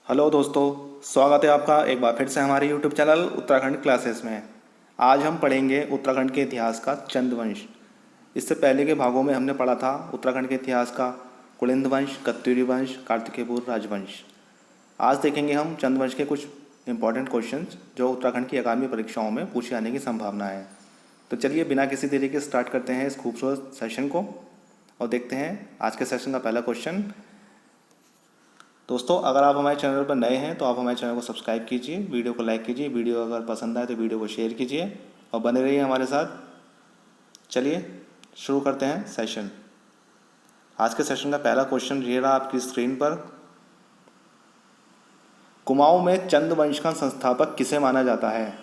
Hello दोस्तों, स्वागत है आपका एक बार फिर से हमारे यूट्यूब चैनल उत्तराखंड क्लासेस में। आज हम पढ़ेंगे उत्तराखंड के इतिहास का चंद वंश। इससे पहले के भागों में हमने पढ़ा था उत्तराखंड के इतिहास का कुलिंद वंश, कत्यूरी वंश, कार्तिकेयपुर राजवंश। आज देखेंगे हम चंद वंश के कुछ इंपॉर्टेंट क्वेश्चंस जो उत्तराखंड की आगामी परीक्षाओं में पूछे जाने की संभावना है। तो चलिए बिना किसी देरी के स्टार्ट करते हैं इस खूबसूरत सेशन को और देखते हैं आज के सेशन का पहला क्वेश्चन। दोस्तों, अगर आप हमारे चैनल पर नए हैं तो आप हमारे चैनल को सब्सक्राइब कीजिए, वीडियो को लाइक कीजिए, वीडियो अगर पसंद आए तो वीडियो को शेयर कीजिए और बने रहिए हमारे साथ। चलिए शुरू करते हैं सेशन। आज के सेशन का पहला क्वेश्चन ये रहा आपकी स्क्रीन पर। कुमाऊं में चंद वंश का संस्थापक किसे माना जाता है?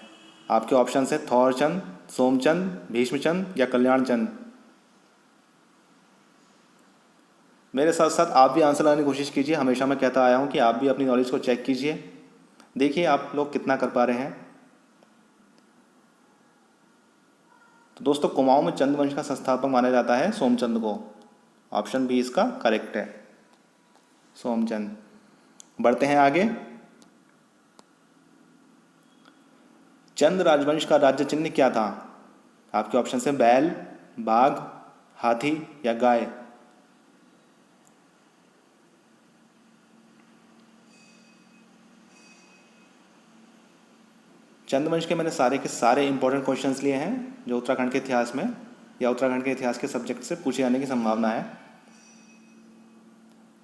आपके ऑप्शन है थौरचंद, सोमचंद, भीष्मचंद या कल्याणचंद। मेरे साथ साथ आप भी आंसर लाने की कोशिश कीजिए। हमेशा मैं कहता आया हूँ कि आप भी अपनी नॉलेज को चेक कीजिए, देखिए आप लोग कितना कर पा रहे हैं। तो दोस्तों, कुमाऊं में चंद वंश का संस्थापक माना जाता है सोमचंद को। ऑप्शन बी इसका करेक्ट है, सोमचंद। बढ़ते हैं आगे। चंद राजवंश का राज्य चिन्ह क्या था? आपके ऑप्शन है बैल, बाघ, हाथी या गाय। चंद्रवंश के मैंने सारे के सारे इंपॉर्टेंट क्वेश्चंस लिए हैं जो उत्तराखंड के इतिहास में या उत्तराखंड के इतिहास के सब्जेक्ट से पूछे जाने की संभावना है।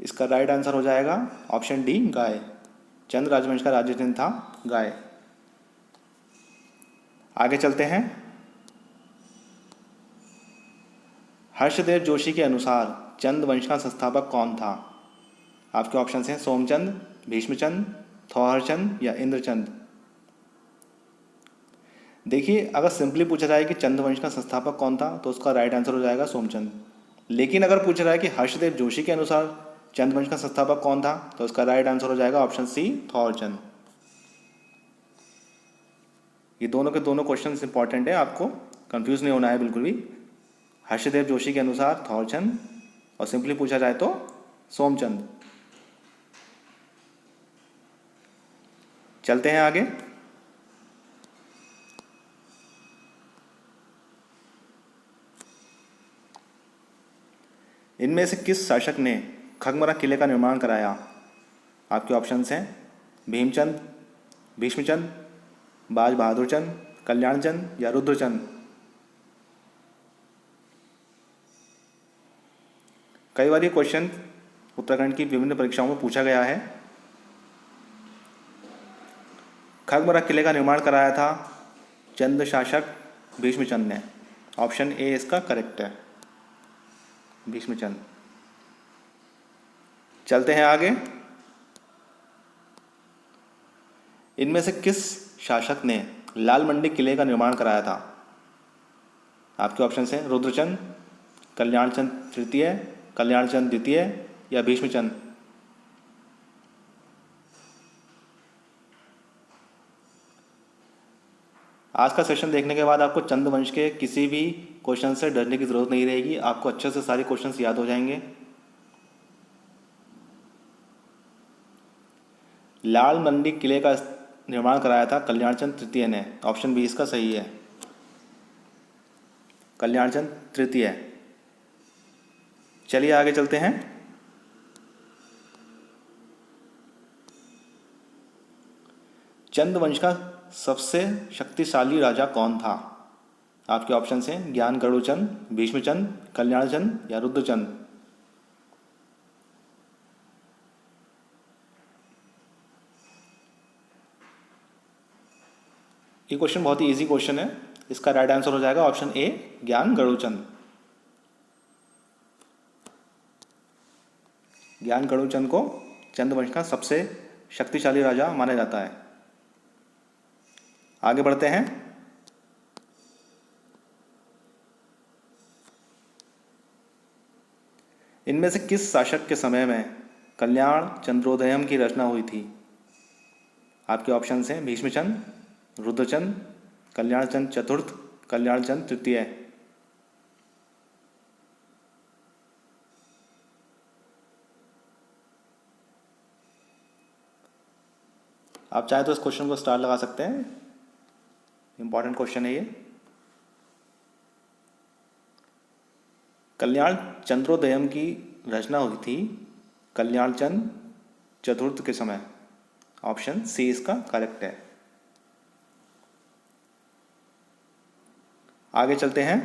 इसका राइट आंसर हो जाएगा ऑप्शन डी, गाय। चंद राजवंश का राज्य चिन्ह था गाय। आगे चलते हैं। हर्षदेव जोशी के अनुसार चंद वंश का संस्थापक कौन था? आपके ऑप्शन हैं सोमचंद, भीष्मचंद, थौहरचंद या इंद्रचंद। देखिए, अगर सिंपली पूछा जाए कि चंद वंश का संस्थापक कौन था तो उसका राइट आंसर हो जाएगा सोमचंद। लेकिन अगर पूछा जाए कि हर्षदेव जोशी के अनुसार चंद वंश का संस्थापक कौन था तो उसका राइट आंसर हो जाएगा ऑप्शन सी, थौरचंद। ये दोनों के दोनों क्वेश्चन इंपॉर्टेंट है, आपको कंफ्यूज नहीं होना है बिल्कुल भी। हर्षदेव जोशी के अनुसार थौरचंद और सिंपली पूछा जाए तो सोमचंद। चलते हैं आगे। इनमें से किस शासक ने खगमरा किले का निर्माण कराया? आपके ऑप्शंस हैं भीमचंद, भीष्मचंद, बाज बहादुर चंद, कल्याणचंद या रुद्रचंद। कई बार ये क्वेश्चन उत्तराखंड की विभिन्न परीक्षाओं में पूछा गया है। खगमरा किले का निर्माण कराया था चंद शासक भीष्मचंद ने। ऑप्शन ए इसका करेक्ट है, भीष्मचंद। चलते हैं आगे। इनमें से किस शासक ने लाल मंडी किले का निर्माण कराया था? आपके ऑप्शन हैं रुद्रचंद, कल्याणचंद तृतीय, कल्याणचंद द्वितीय या भीष्मचंद। आज का सेशन देखने के बाद आपको चंद वंश के किसी भी क्वेश्चन से डरने की जरूरत नहीं रहेगी, आपको अच्छे से सारे क्वेश्चंस याद हो जाएंगे। लाल मंडी किले का निर्माण कराया था कल्याणचंद तृतीय ने। ऑप्शन बी इसका सही है, कल्याणचंद तृतीय। चलिए आगे चलते हैं। चंद वंश का सबसे शक्तिशाली राजा कौन था? आपके ऑप्शन हैं ज्ञान गरुड़चंद, भीष्मचंद, कल्याणचंद या रुद्रचंद। ये क्वेश्चन बहुत ही इजी क्वेश्चन है। इसका राइट आंसर हो जाएगा ऑप्शन ए, ज्ञान गरुड़चंद। ज्ञान गरुड़चंद को चंद वंश का सबसे शक्तिशाली राजा माना जाता है। आगे बढ़ते हैं। इनमें से किस शासक के समय में कल्याण चंद्रोदयम की रचना हुई थी? आपके ऑप्शन हैं भीष्मचंद, रुद्रचंद, कल्याणचंद चतुर्थ, कल्याणचंद तृतीय। आप चाहे तो इस क्वेश्चन को स्टार लगा सकते हैं, इंपॉर्टेंट क्वेश्चन है ये। कल्याण चंद्रोदयम की रचना हुई थी कल्याण चंद चतुर्थ के समय। ऑप्शन सी इसका करेक्ट है। आगे चलते हैं।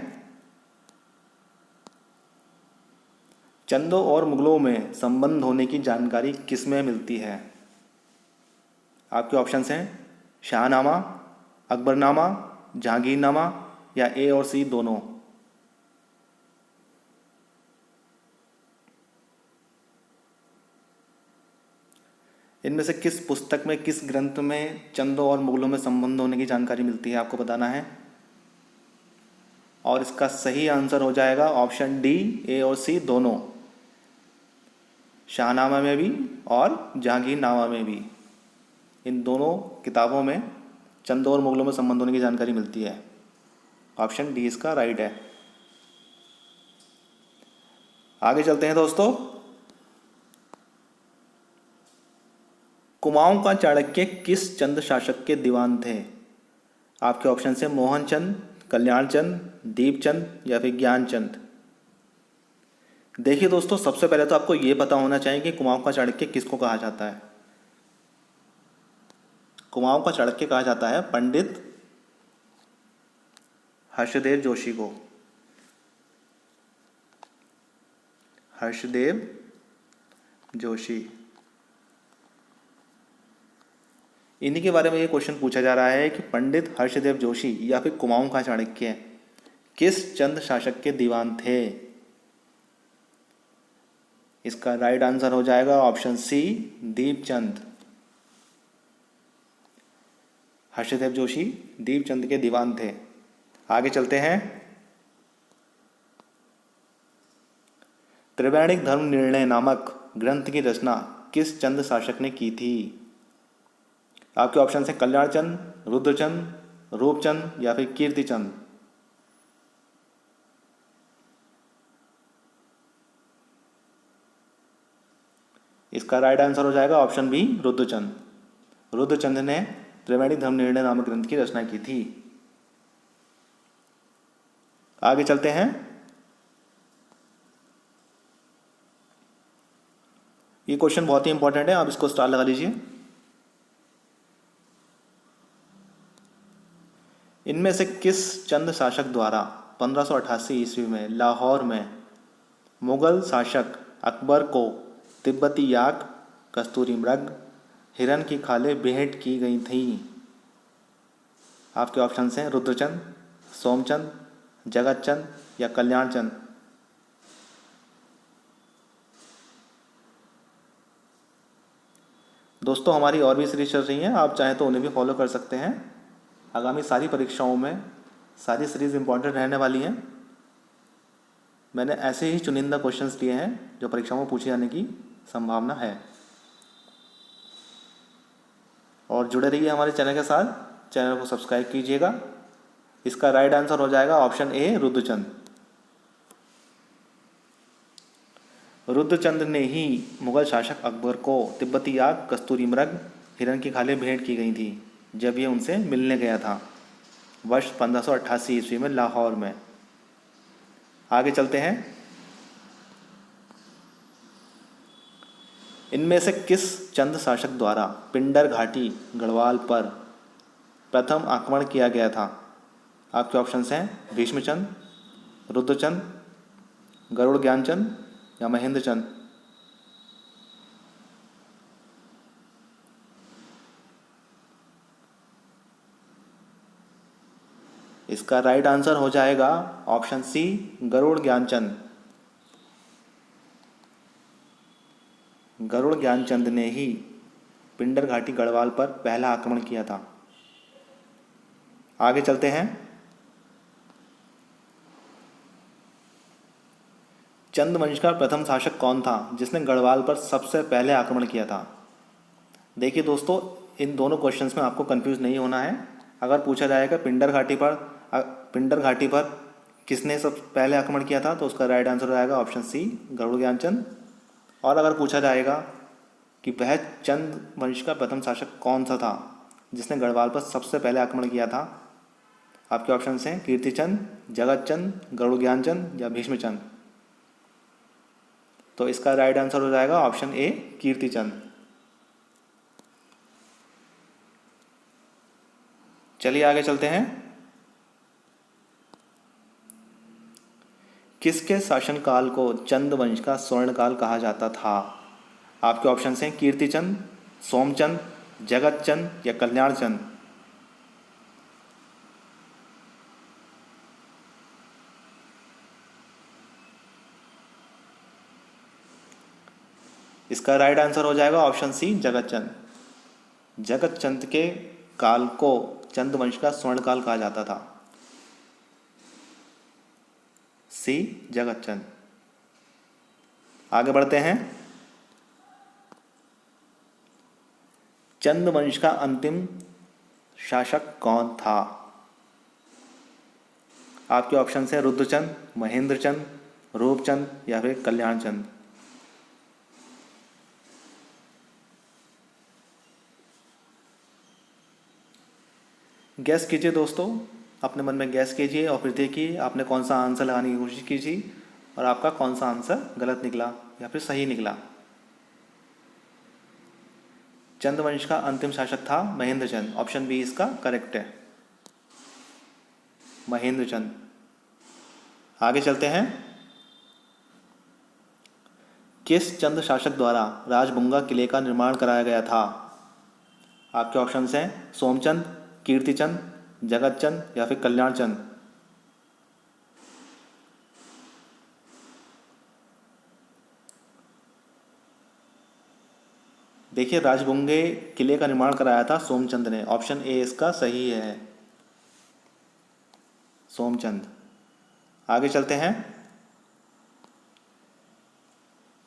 चंदों और मुगलों में संबंध होने की जानकारी किसमें मिलती है? आपके ऑप्शंस हैं शाहनामा, अकबरनामा, जहांगीरनामा या ए और सी दोनों। इनमें से किस पुस्तक में, किस ग्रंथ में चंदों और मुगलों में संबंध होने की जानकारी मिलती है, आपको बताना है। और इसका सही आंसर हो जाएगा ऑप्शन डी, ए और सी दोनों। शाहनामा में भी और जहांगीरनामा में भी, इन दोनों किताबों में चंदों और मुगलों में संबंध होने की जानकारी मिलती है। ऑप्शन डी इसका राइट है। आगे चलते हैं दोस्तों। कुमाऊं का चाणक्य किस चंद शासक के दीवान थे? आपके ऑप्शन है मोहन चंद, कल्याण चंद, दीपचंद या फिर ज्ञानचंद। देखिए दोस्तों, सबसे पहले तो आपको यह पता होना चाहिए कि कुमाऊं का चाणक्य किसको कहा जाता है। कुमाऊं का चाणक्य कहा जाता है पंडित हर्षदेव जोशी को। हर्षदेव जोशी, इन्हीं के बारे में ये क्वेश्चन पूछा जा रहा है कि पंडित हर्षदेव जोशी या फिर कुमाऊं का चाणक्य किस चंद शासक के दीवान थे? इसका राइट आंसर हो जाएगा ऑप्शन सी, दीपचंद। हर्षदेव जोशी दीपचंद के दीवान थे। आगे चलते हैं। त्रिवैणिक धर्म निर्णय नामक ग्रंथ की रचना किस चंद शासक ने की थी? आपके ऑप्शन है कल्याण चंद, रुद्रचंद, रूपचंद या फिर कीर्तिचंद। इसका राइट आंसर हो जाएगा ऑप्शन बी, रुद्रचंद। रुद्रचंद ने त्रिवैणिक धर्म निर्णय नामक ग्रंथ की रचना की थी। आगे चलते हैं। ये क्वेश्चन बहुत ही इंपॉर्टेंट है, आप इसको स्टार लगा लीजिए। इनमें से किस चंद शासक द्वारा 1588 ईस्वी में लाहौर में मुगल शासक अकबर को तिब्बती याक, कस्तूरी मृग, हिरन की खालें भेंट की गई थी? आपके ऑप्शन हैं रुद्रचंद, सोमचंद, जगतचंद या कल्याणचंद। दोस्तों, हमारी और भी सीरीज चल रही हैं, आप चाहें तो उन्हें भी फॉलो कर सकते हैं। आगामी सारी परीक्षाओं में सारी सीरीज इंपॉर्टेंट रहने वाली हैं। मैंने ऐसे ही चुनिंदा क्वेश्चंस लिए हैं जो परीक्षाओं में पूछे जाने की संभावना है। और जुड़े रहिए हमारे चैनल के साथ, चैनल को सब्सक्राइब कीजिएगा। इसका राइट आंसर हो जाएगा ऑप्शन ए, रुद्रचंद। रुद्रचंद ने ही मुगल शासक अकबर को तिब्बती याक, कस्तूरी मृग, हिरन की खालें भेंट की गई थी जब ये उनसे मिलने गया था वर्ष 1588 ईस्वी में लाहौर में। आगे चलते हैं। इनमें से किस चंद शासक द्वारा पिंडर घाटी गढ़वाल पर प्रथम आक्रमण किया गया था? आपके ऑप्शंस हैं भीष्मचंद, रुद्रचंद, गरुड़ ज्ञानचंद या महेंद्रचंद। इसका राइट आंसर हो जाएगा ऑप्शन सी, गरुड़ ज्ञानचंद। गरुड़ ज्ञानचंद ने ही पिंडर घाटी गढ़वाल पर पहला आक्रमण किया था। आगे चलते हैं। चंद वंश का प्रथम शासक कौन था जिसने गढ़वाल पर सबसे पहले आक्रमण किया था? देखिए दोस्तों, इन दोनों क्वेश्चंस में आपको कंफ्यूज नहीं होना है। अगर पूछा जाएगा पिंडर घाटी पर किसने सब पहले आक्रमण किया था, तो उसका राइट आंसर हो जाएगा ऑप्शन सी, गरुड़ ज्ञानचंद। और अगर पूछा जाएगा कि वह चंद वंश का प्रथम शासक कौन सा था जिसने गढ़वाल पर सबसे पहले आक्रमण किया था। आपके ऑप्शन हैं कीर्तिचंद, जगतचंद, गरुड़ ज्ञानचंद या भीष्मचंद। तो इसका राइट आंसर हो जाएगा ऑप्शन ए, कीर्तिचंद। चलिए आगे चलते हैं। किसके शासनकाल को चंद वंश का स्वर्णकाल कहा जाता था। आपके ऑप्शन हैं कीर्तिचंद, सोमचंद, जगतचंद या कल्याणचंद। इसका राइट आंसर हो जाएगा ऑप्शन सी, जगतचंद। जगतचंद के काल को चंद वंश का स्वर्णकाल कहा जाता था। सी, जगतचंद। आगे बढ़ते हैं। चंद वंश का अंतिम शासक कौन था। आपके ऑप्शन हैं रुद्रचंद, महेंद्रचंद, रूपचंद या फिर कल्याणचंद। गैस कीजिए दोस्तों, अपने मन में गैस कीजिए और फिर देखिए आपने कौन सा आंसर लगाने की कोशिश कीजिए और आपका कौन सा आंसर गलत निकला या फिर सही निकला। चंद्रवंश का अंतिम शासक था महेंद्रचंद। ऑप्शन बी इसका करेक्ट है, महेंद्रचंद। आगे चलते हैं। किस चंद शासक द्वारा राजबुंगा किले का निर्माण कराया गया था। आपके ऑप्शन हैं सोमचंद, कीर्तिचंद, जगतचंद या फिर कल्याणचंद। देखिए राजबुंगे किले का निर्माण कराया था सोमचंद ने। ऑप्शन ए इसका सही है, सोमचंद। आगे चलते हैं।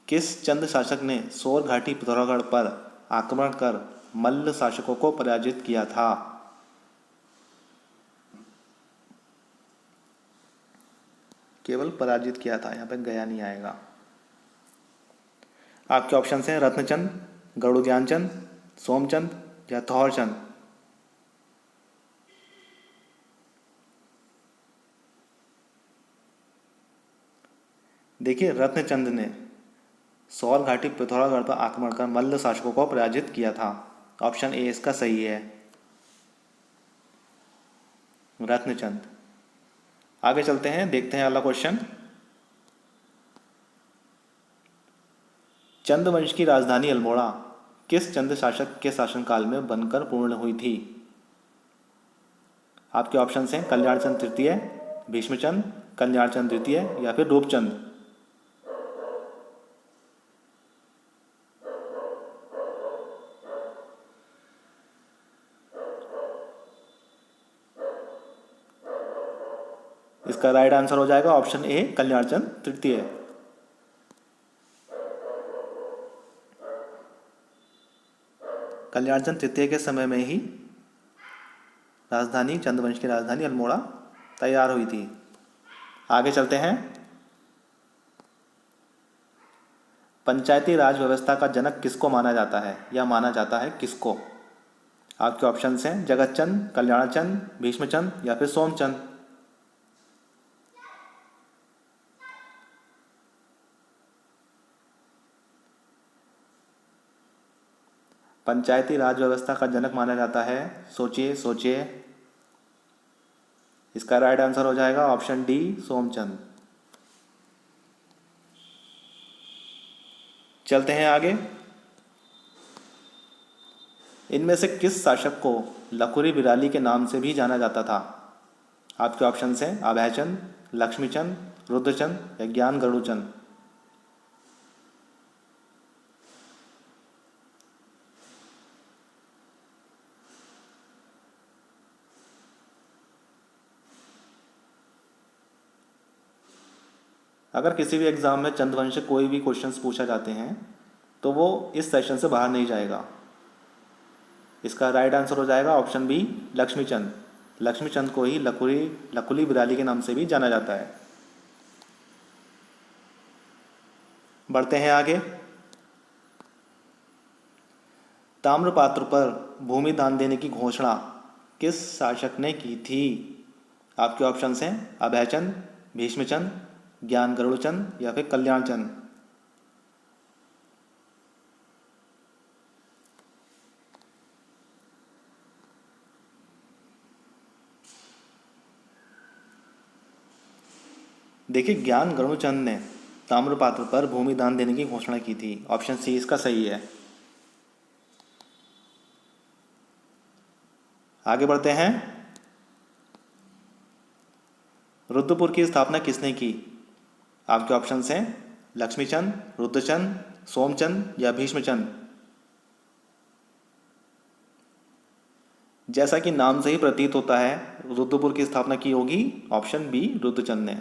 किस चंद शासक ने सोर घाटी पिथौरागढ़ पर आक्रमण कर मल्ल शासकों को पराजित किया था। केवल पराजित किया था, यहाँ पे गया नहीं आएगा। आपके ऑप्शन हैं रत्नचंद, गरुड़ ज्ञानचंद, सोमचंद या थौरचंद। देखिए रत्नचंद ने सौर घाटी पिथौरागढ़ पर आक्रमण कर मल्ल शासकों को पराजित किया था। ऑप्शन ए इसका सही है, रत्नचंद। आगे चलते हैं, देखते हैं अगला क्वेश्चन। चंद वंश की राजधानी अल्मोड़ा किस चंद शासक के शासनकाल में बनकर पूर्ण हुई थी। आपके ऑप्शन हैं कल्याणचंद तृतीय, भीष्मचंद, कल्याणचंद द्वितीय या फिर रूपचंद। इसका राइट आंसर हो जाएगा ऑप्शन ए, कल्याणचंद तृतीय। कल्याणचंद तृतीय के समय में ही राजधानी, चंद्रवंश की राजधानी अल्मोड़ा तैयार हुई थी। आगे चलते हैं। पंचायती राज व्यवस्था का जनक किसको माना जाता है या माना जाता है किसको। आपके ऑप्शन हैं जगतचंद, कल्याणचंद, भीष्मचंद या फिर सोमचंद। पंचायती राज व्यवस्था का जनक माना जाता है, सोचिए सोचिए। इसका राइट आंसर हो जाएगा ऑप्शन डी, सोमचंद। चलते हैं आगे। इनमें से किस शासक को लखुरी बिराली के नाम से भी जाना जाता था। आपके ऑप्शन हैं अभयचंद, लक्ष्मीचंद, रुद्रचंद या ज्ञान गरुड़चंद। अगर किसी भी एग्जाम में चंद्रवंश से कोई भी क्वेश्चंस पूछा जाते हैं तो वो इस सेशन से बाहर नहीं जाएगा। इसका राइट आंसर हो जाएगा ऑप्शन बी, लक्ष्मीचंद। लक्ष्मीचंद को ही लकुली बिराली के नाम से भी जाना जाता है। बढ़ते हैं आगे। ताम्रपात्र पर भूमि दान देने की घोषणा किस शासक ने की थी? आपके ऑप्शंस हैं अभयचंद, भीष्मचंद, ज्ञान गरुड़चंद या फिर कल्याणचंद। देखिए, ज्ञान गरुड़चंद ने ताम्रपात्र पर भूमि दान देने की घोषणा की थी। ऑप्शन सी इसका सही है। आगे बढ़ते हैं। रुद्रपुर की स्थापना किसने की? आपके ऑप्शंस हैं लक्ष्मीचंद, रुद्रचंद, सोमचंद या भीष्मचंद। जैसा कि नाम से ही प्रतीत होता है, रुद्रपुर की स्थापना की होगी ऑप्शन बी, रुद्रचंद ने।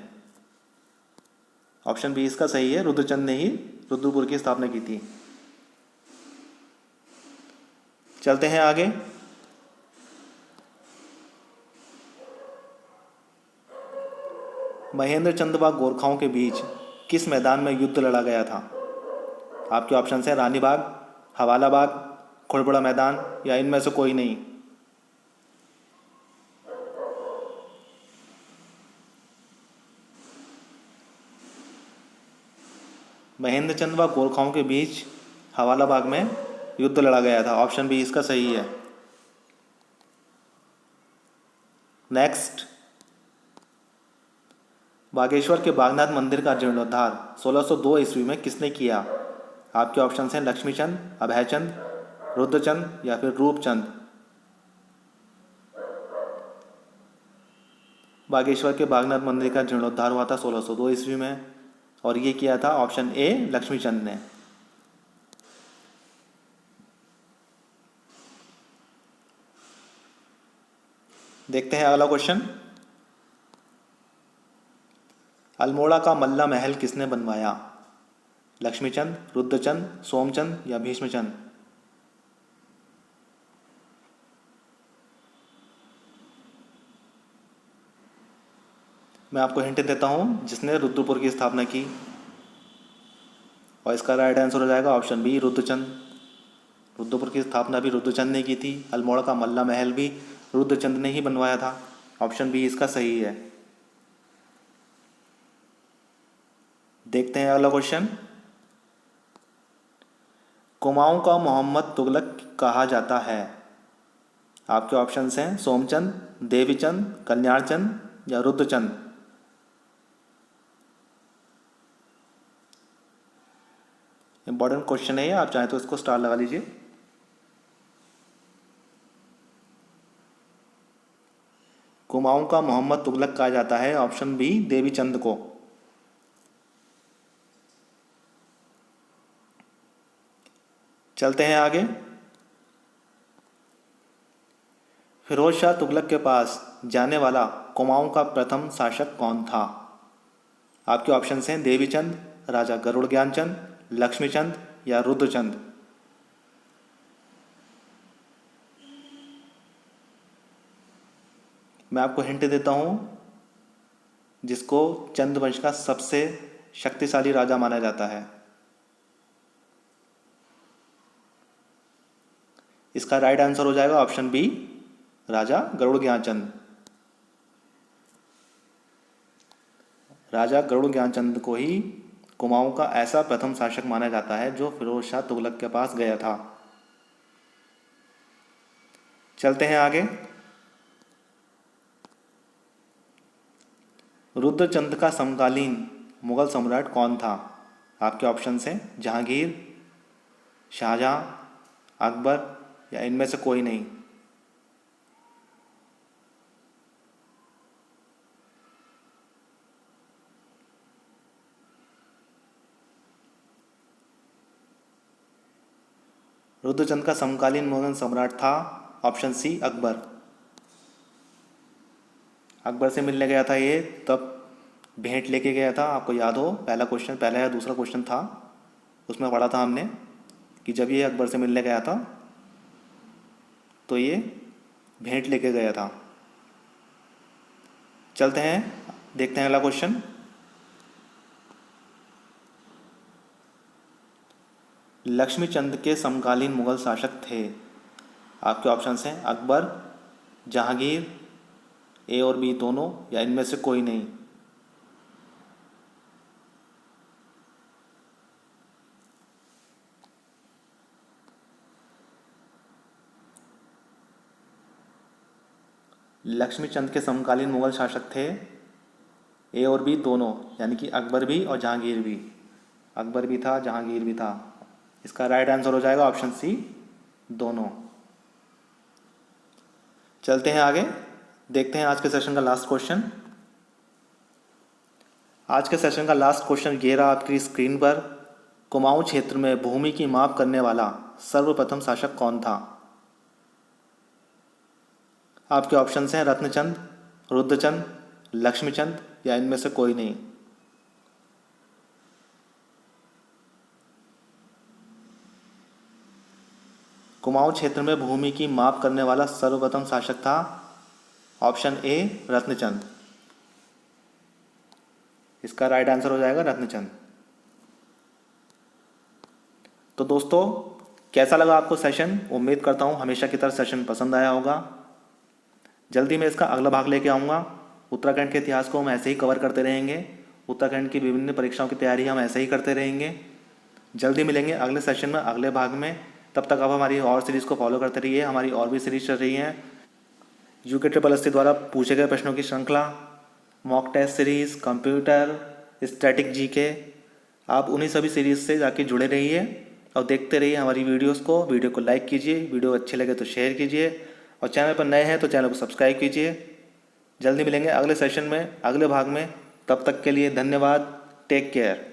ऑप्शन बी इसका सही है, रुद्रचंद ने ही रुद्रपुर की स्थापना की थी। चलते हैं आगे। महेंद्र चंद व गोरखाओं के बीच किस मैदान में युद्ध लड़ा गया था? आपके ऑप्शन हैं रानी बाग, हवाला बाग, खुड़बड़ा मैदान या इनमें से कोई नहीं। महेंद्र चंद व गोरखाओं के बीच हवाला बाग में युद्ध लड़ा गया था। ऑप्शन बी इसका सही है। नेक्स्ट, बागेश्वर के बागनाथ मंदिर का जीर्णोद्धार 1602 ईस्वी में किसने किया? आपके ऑप्शन हैं लक्ष्मीचंद, अभयचंद, रुद्रचंद या फिर रूपचंद। बागेश्वर के बागनाथ मंदिर का जीर्णोद्धार हुआ था 1602 ईस्वी में और ये किया था ऑप्शन ए, लक्ष्मीचंद ने। देखते हैं अगला क्वेश्चन। अल्मोड़ा का मल्ला महल किसने बनवाया? लक्ष्मीचंद, रुद्रचंद, सोमचंद या भीष्मचंद। मैं आपको हिंट देता हूं, जिसने रुद्रपुर की स्थापना की, और इसका राइट आंसर हो जाएगा ऑप्शन बी, रुद्रचंद। रुद्रपुर की स्थापना भी रुद्रचंद ने की थी। अल्मोड़ा का मल्ला महल भी रुद्रचंद ने ही बनवाया था। ऑप्शन बी इसका सही है। देखते हैं अगला क्वेश्चन। कुमाऊं का मोहम्मद तुगलक कहा जाता है। आपके ऑप्शंस हैं सोमचंद, देवीचंद, कल्याणचंद या रुद्रचंद। इंपॉर्टेंट क्वेश्चन है ये, आप चाहें तो इसको स्टार लगा लीजिए। कुमाऊं का मोहम्मद तुगलक कहा जाता है, ऑप्शन बी, देवीचंद को। चलते हैं आगे। फिरोज शाह तुगलक के पास जाने वाला कुमाऊं का प्रथम शासक कौन था? आपके ऑप्शंस हैं देवीचंद, राजा गरुड़ ज्ञानचंद, लक्ष्मीचंद या रुद्रचंद। मैं आपको हिंट देता हूं, जिसको चंद वंश का सबसे शक्तिशाली राजा माना जाता है। इसका राइट आंसर हो जाएगा ऑप्शन बी, राजा गरुड़ ज्ञानचंद। राजा गरुड़ ज्ञानचंद को ही कुमाऊं का ऐसा प्रथम शासक माना जाता है जो फिरोज शाह तुगलक के पास गया था। चलते हैं आगे। रुद्रचंद का समकालीन मुगल सम्राट कौन था? आपके ऑप्शंस हैं जहांगीर, शाहजहां, अकबर या इनमें से कोई नहीं। रुद्रचंद का समकालीन मुगल सम्राट था ऑप्शन सी, अकबर। अकबर से मिलने गया था ये, तब भेंट लेके गया था। आपको याद हो, पहला या दूसरा क्वेश्चन था, उसमें पढ़ा था हमने कि जब ये अकबर से मिलने गया था तो ये भेंट लेके गया था। चलते हैं, देखते हैं अगला क्वेश्चन। लक्ष्मीचंद के समकालीन मुगल शासक थे? आपके ऑप्शंस हैं अकबर, जहांगीर, ए और बी दोनों, या इनमें से कोई नहीं। लक्ष्मीचंद के समकालीन मुगल शासक थे ए और बी दोनों, यानी कि अकबर भी और जहांगीर भी। अकबर भी था, जहांगीर भी था। इसका राइट आंसर हो जाएगा ऑप्शन सी, दोनों। चलते हैं आगे, देखते हैं आज के सेशन का लास्ट क्वेश्चन। आज के सेशन का लास्ट क्वेश्चन ये रहा आपकी स्क्रीन पर। कुमाऊं क्षेत्र में भूमि की माप करने वाला सर्वप्रथम शासक कौन था? आपके ऑप्शंस हैं रत्नचंद, रुद्रचंद, लक्ष्मीचंद, या इनमें से कोई नहीं। कुमाऊं क्षेत्र में भूमि की माप करने वाला सर्वप्रथम शासक था ऑप्शन ए रत्नचंद। इसका राइट आंसर हो जाएगा रत्नचंद। तो दोस्तों, कैसा लगा आपको सेशन? उम्मीद करता हूँ हमेशा की तरह सेशन पसंद आया होगा। जल्दी मैं इसका अगला भाग लेके आऊँगा। उत्तराखंड के इतिहास को हम ऐसे ही कवर करते रहेंगे। उत्तराखंड की विभिन्न परीक्षाओं की तैयारी हम ऐसे ही करते रहेंगे। जल्दी मिलेंगे अगले सेशन में, अगले भाग में। तब तक आप हमारी और सीरीज़ को फॉलो करते रहिए। हमारी और भी सीरीज चल रही हैं। UKSSC द्वारा पूछे गए प्रश्नों की श्रृंखला, mock test series, computer, static GK, आप उन्हीं सभी सीरीज़ से जाके जुड़े रहिए और देखते रहिए हमारी वीडियोस को। वीडियो को लाइक कीजिए, वीडियो अच्छे लगे तो शेयर कीजिए, और चैनल पर नए हैं तो चैनल को सब्सक्राइब कीजिए। जल्दी मिलेंगे अगले सेशन में, अगले भाग में। तब तक के लिए धन्यवाद। Take care.